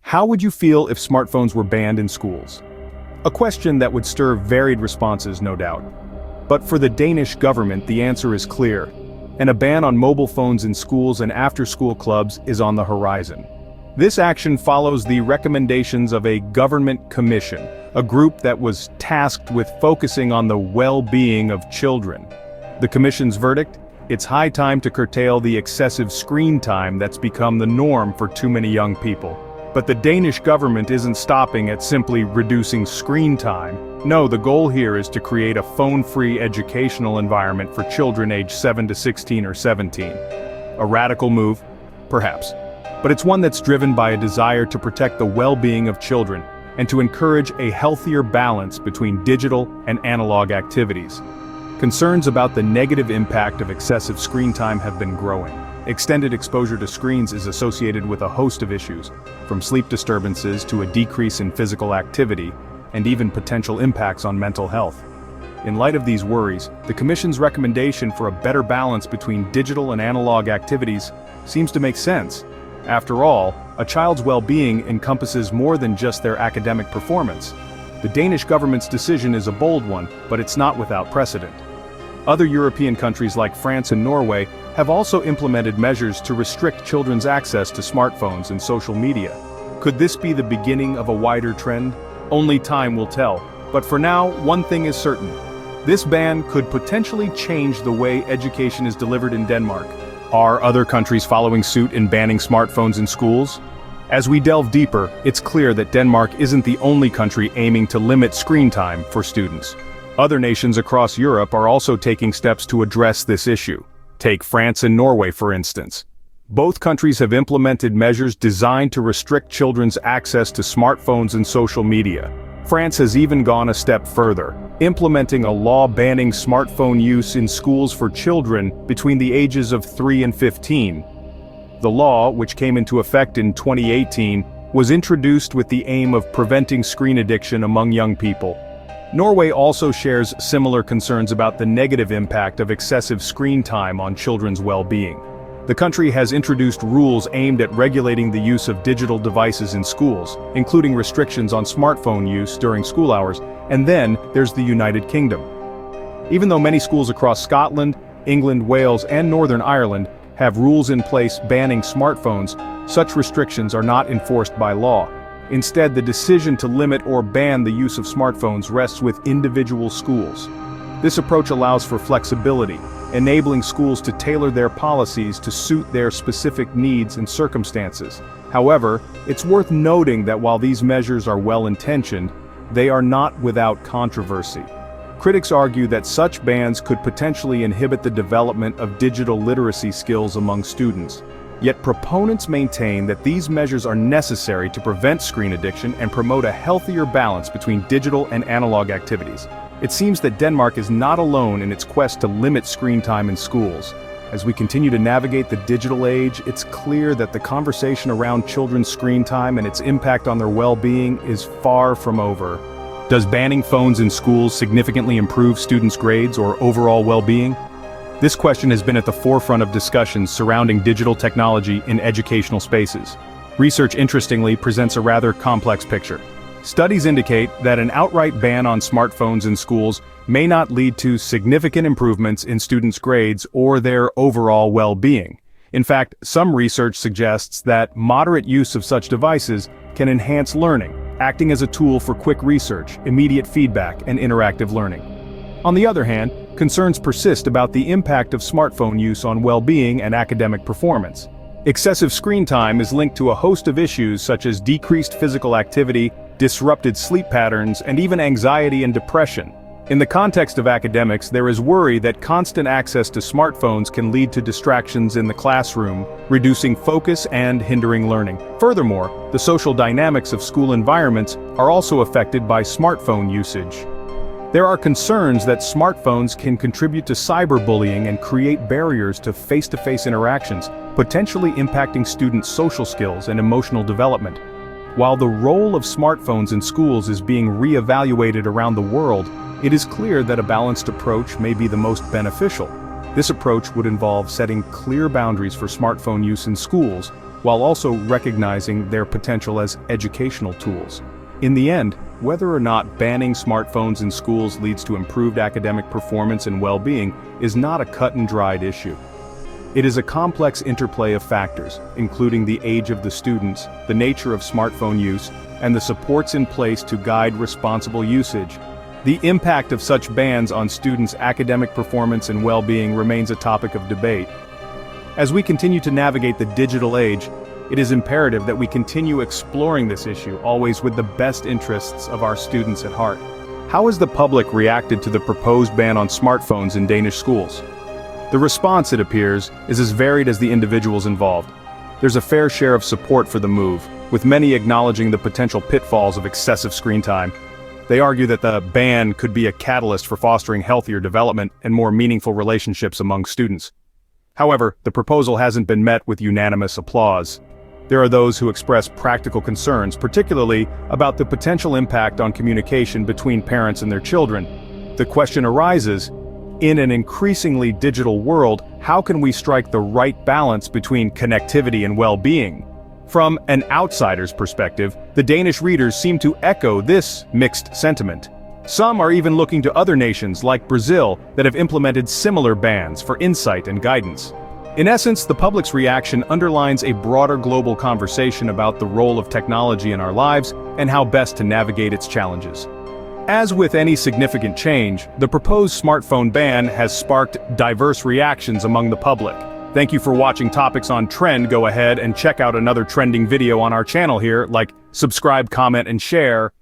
How would you feel if smartphones were banned in schools? A question that would stir varied responses, no doubt. But for the Danish government, the answer is clear, and a ban on mobile phones in schools and after-school clubs is on the horizon. This action follows the recommendations of a government commission, a group that was tasked with focusing on the well-being of children. The commission's verdict? It's high time to curtail the excessive screen time that's become the norm for too many young people. But the Danish government isn't stopping at simply reducing screen time. No, the goal here is to create a phone-free educational environment for children aged 7 to 16 or 17. A radical move? Perhaps. But it's one that's driven by a desire to protect the well-being of children and to encourage a healthier balance between digital and analog activities. Concerns about the negative impact of excessive screen time have been growing. Extended exposure to screens is associated with a host of issues, from sleep disturbances to a decrease in physical activity, and even potential impacts on mental health. In light of these worries, the Commission's recommendation for a better balance between digital and analog activities seems to make sense. After all, a child's well-being encompasses more than just their academic performance. The Danish government's decision is a bold one, but it's not without precedent. Other European countries like France and Norway have also implemented measures to restrict children's access to smartphones and social media. Could this be the beginning of a wider trend? Only time will tell. But for now, one thing is certain. This ban could potentially change the way education is delivered in Denmark. Are other countries following suit in banning smartphones in schools? As we delve deeper, it's clear that Denmark isn't the only country aiming to limit screen time for students. Other nations across Europe are also taking steps to address this issue. Take France and Norway, for instance. Both countries have implemented measures designed to restrict children's access to smartphones and social media. France has even gone a step further, implementing a law banning smartphone use in schools for children between the ages of 3 and 15. The law, which came into effect in 2018, was introduced with the aim of preventing screen addiction among young people. Norway also shares similar concerns about the negative impact of excessive screen time on children's well-being. The country has introduced rules aimed at regulating the use of digital devices in schools, including restrictions on smartphone use during school hours, and then there's the United Kingdom. Even though many schools across Scotland, England, Wales, and Northern Ireland have rules in place banning smartphones, such restrictions are not enforced by law. Instead, the decision to limit or ban the use of smartphones rests with individual schools. This approach allows for flexibility, enabling schools to tailor their policies to suit their specific needs and circumstances. However, it's worth noting that while these measures are well-intentioned, they are not without controversy. Critics argue that such bans could potentially inhibit the development of digital literacy skills among students. Yet proponents maintain that these measures are necessary to prevent screen addiction and promote a healthier balance between digital and analog activities. It seems that Denmark is not alone in its quest to limit screen time in schools. As we continue to navigate the digital age, it's clear that the conversation around children's screen time and its impact on their well-being is far from over. Does banning phones in schools significantly improve students' grades or overall well-being? This question has been at the forefront of discussions surrounding digital technology in educational spaces. Research, interestingly, presents a rather complex picture. Studies indicate that an outright ban on smartphones in schools may not lead to significant improvements in students' grades or their overall well-being. In fact, some research suggests that moderate use of such devices can enhance learning, acting as a tool for quick research, immediate feedback, and interactive learning. On the other hand, concerns persist about the impact of smartphone use on well-being and academic performance. Excessive screen time is linked to a host of issues such as decreased physical activity, disrupted sleep patterns, and even anxiety and depression. In the context of academics, there is worry that constant access to smartphones can lead to distractions in the classroom, reducing focus and hindering learning. Furthermore, the social dynamics of school environments are also affected by smartphone usage. There are concerns that smartphones can contribute to cyberbullying and create barriers to face-to-face interactions, potentially impacting students' social skills and emotional development. While the role of smartphones in schools is being re-evaluated around the world, it is clear that a balanced approach may be the most beneficial. This approach would involve setting clear boundaries for smartphone use in schools, while also recognizing their potential as educational tools. In the end, whether or not banning smartphones in schools leads to improved academic performance and well-being is not a cut-and-dried issue. It is a complex interplay of factors, including the age of the students, the nature of smartphone use, and the supports in place to guide responsible usage. The impact of such bans on students' academic performance and well-being remains a topic of debate. As we continue to navigate the digital age, it is imperative that we continue exploring this issue, always with the best interests of our students at heart. How has the public reacted to the proposed ban on smartphones in Danish schools? The response, it appears, is as varied as the individuals involved. There's a fair share of support for the move, with many acknowledging the potential pitfalls of excessive screen time. They argue that the ban could be a catalyst for fostering healthier development and more meaningful relationships among students. However, the proposal hasn't been met with unanimous applause. There are those who express practical concerns, particularly about the potential impact on communication between parents and their children. The question arises, in an increasingly digital world, how can we strike the right balance between connectivity and well-being? From an outsider's perspective, the Danish readers seem to echo this mixed sentiment. Some are even looking to other nations like Brazil that have implemented similar bans for insight and guidance. In essence, the public's reaction underlines a broader global conversation about the role of technology in our lives and how best to navigate its challenges. As with any significant change, the proposed smartphone ban has sparked diverse reactions among the public. Thank you for watching Topics on Trend. Go ahead and check out another trending video on our channel here, like subscribe, comment, and share.